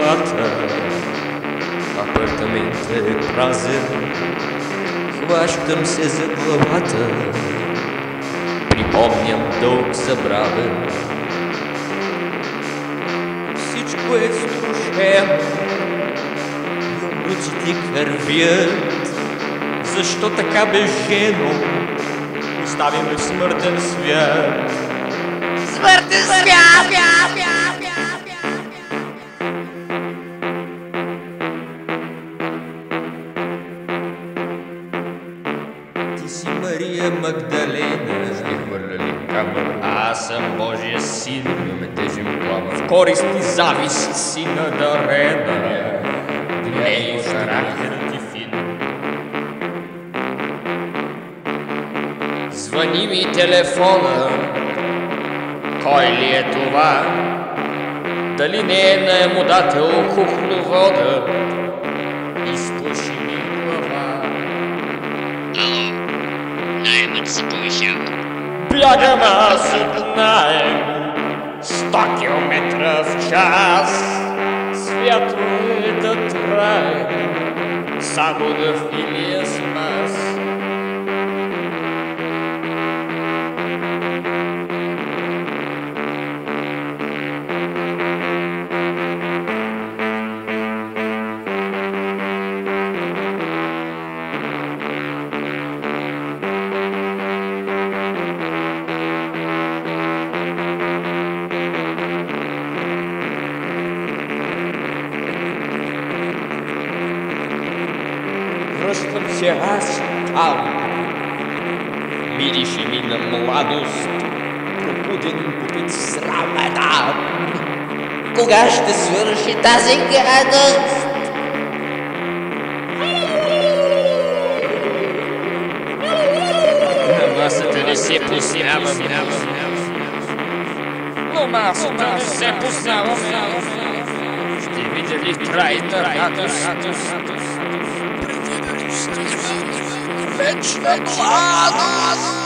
главата. Апартаментът е празен, хващам се за главата. Припомням дълг забравен, всичко е струшено, юнуците кървят. Защо така безжено оставим в смъртен свят? Смъртен свят! Ти си Мария Магдалена, сме хвърляли камък. Аз съм Божия син, но ме тежим пламък. В корист и завист си надарена, гледай в характер ти фин. Звъни ми телефона, кой ли е това? Дали не е наемодател кухловода? Изпуши ми глава. Ало, наемът се повишава. Бягам аз от наем, 100 километра в час. Свято е да трае, само да вилия с нас. Връщам се аз там, мирише ми на младост, пробуден попит в срамата. Кога ще свърши тази гадост? На масата не се познавам, но масата не се познавам. Ще видя ли трайна радост? Вечна младост!